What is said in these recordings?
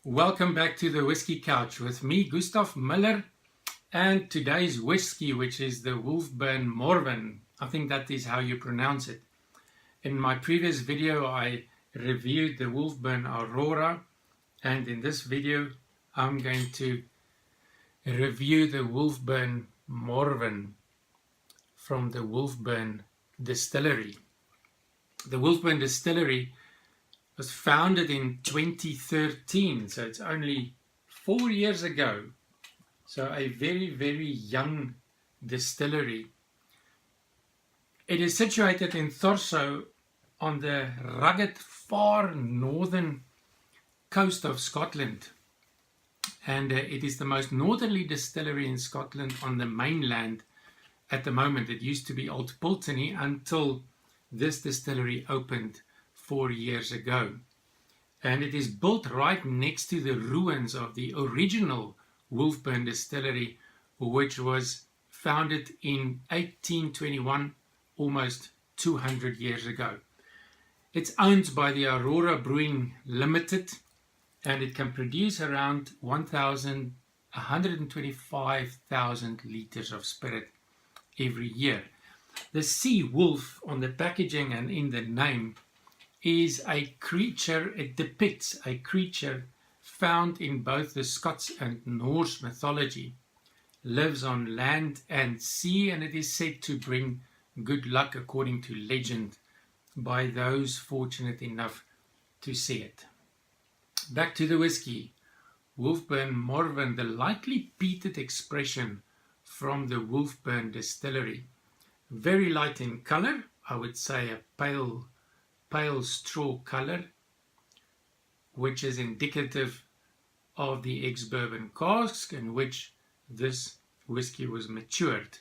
Welcome back to the Whiskey Couch with me, Gustav Miller, and today's whiskey, which is the Wolfburn Morven. I think that is how you pronounce it. In my previous video, I reviewed the Wolfburn Aurora, and in this video, I'm going to review the Wolfburn Morven from the Wolfburn Distillery. The Wolfburn Distillery was founded in 2013, so it's only 4 years ago. So a very, very young distillery. It is situated in Thurso on the rugged far northern coast of Scotland. And it is the most northerly distillery in Scotland on the mainland at the moment. It used to be Old Pulteney until this distillery opened 4 years ago, and it is built right next to the ruins of the original Wolfburn Distillery, which was founded in 1821, almost 200 years ago. It's owned by the Aurora Brewing Ltd, and it can produce around 125,000 liters of spirit every year. The sea wolf on the packaging and in the name is a creature, it depicts a creature found in both the Scots and Norse mythology. Lives on land and sea, and it is said to bring good luck according to legend by those fortunate enough to see it. Back to the whiskey. Wolfburn Morven, the lightly peated expression from the Wolfburn Distillery. Very light in color, I would say a pale straw color, which is indicative of the ex-Bourbon casks in which this whiskey was matured.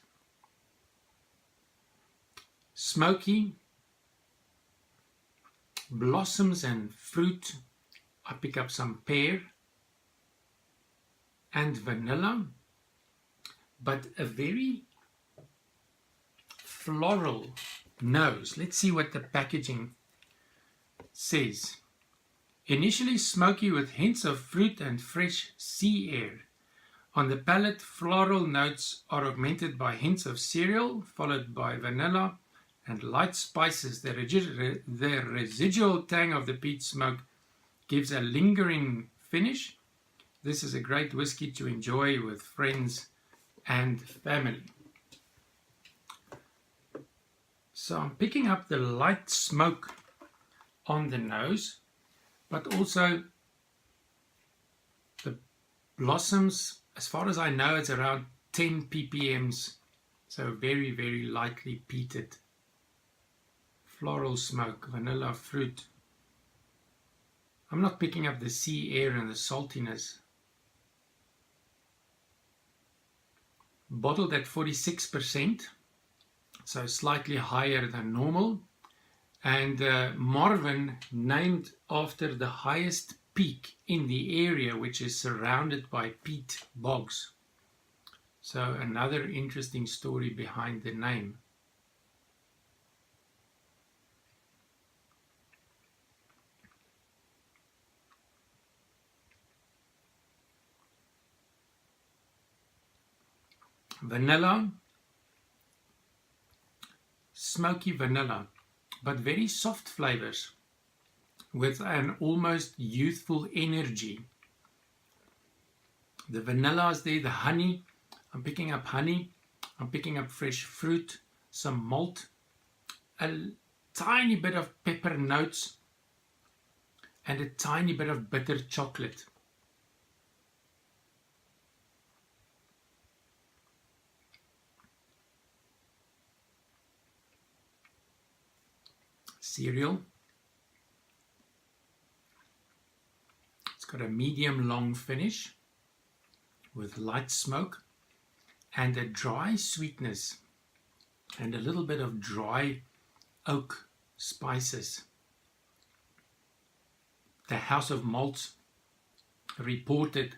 Smoky, blossoms and fruit. I pick up some pear and vanilla, but a very floral nose. Let's see what the packaging says. Initially smoky with hints of fruit and fresh sea air. On the palate, floral notes are augmented by hints of cereal, followed by vanilla and light spices. The residual tang of the peat smoke gives a lingering finish. This is a great whiskey to enjoy with friends and family. So I'm picking up the light smoke on the nose, but also the blossoms, as far as I know, it's around 10 ppms, so very, very lightly peated. Floral smoke, vanilla, fruit. I'm not picking up the sea air and the saltiness. Bottled at 46%, so slightly higher than normal. And Morven named after the highest peak in the area, which is surrounded by peat bogs. So another interesting story behind the name. Vanilla, smoky vanilla, but very soft flavors with an almost youthful energy. The vanilla is there, the honey, I'm picking up honey, I'm picking up fresh fruit, some malt, a tiny bit of pepper notes, and a tiny bit of bitter chocolate. Cereal. It's got a medium long finish with light smoke and a dry sweetness and a little bit of dry oak spices. The House of Malts reported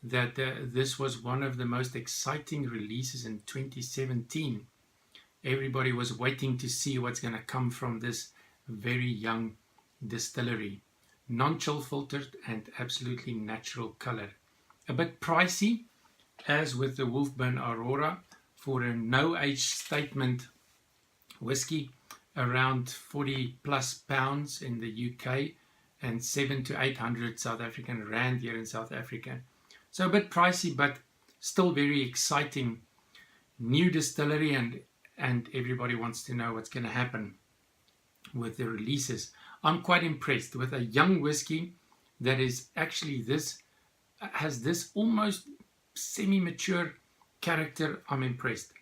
that this was one of the most exciting releases in 2017. Everybody was waiting to see what's going to come from this very young distillery. non-chill filtered and absolutely natural color. A bit pricey, as with the Wolfburn Aurora, for a no age statement whiskey, around 40 plus pounds in the UK and 700 to 800 South African rand here in South Africa. So a bit pricey, but still very exciting. New distillery, and everybody wants to know what's going to happen with the releases. I'm quite impressed with a young whiskey that is actually has this almost semi-mature character. I'm impressed.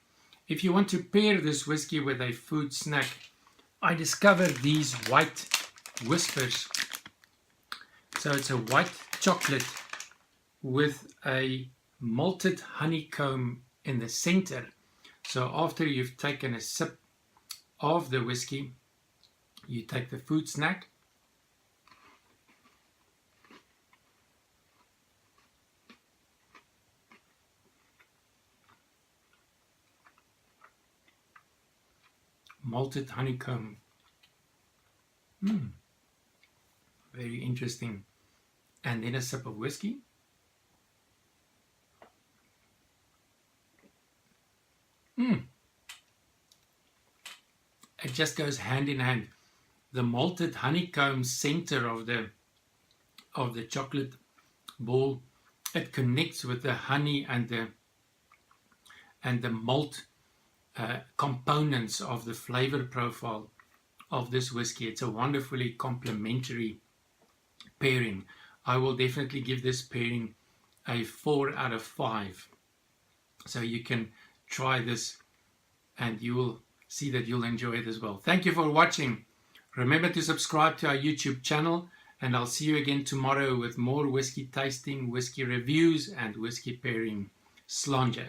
If you want to pair this whiskey with a food snack, I discovered these white whispers. So it's a white chocolate with a malted honeycomb in the center. So after you've taken a sip of the whiskey, you take the food snack, malted honeycomb. Very interesting. And then a sip of whiskey. It just goes hand in hand. The malted honeycomb center of the chocolate ball, it connects with the honey and the malt components of the flavor profile of this whiskey. It's a wonderfully complementary pairing. I will definitely give this pairing a 4 out of 5. So you can try this and you will see that you'll enjoy it as well. Thank you for watching. Remember to subscribe to our YouTube channel, and I'll see you again tomorrow with more whiskey tasting, whiskey reviews, and whiskey pairing. Slàinte.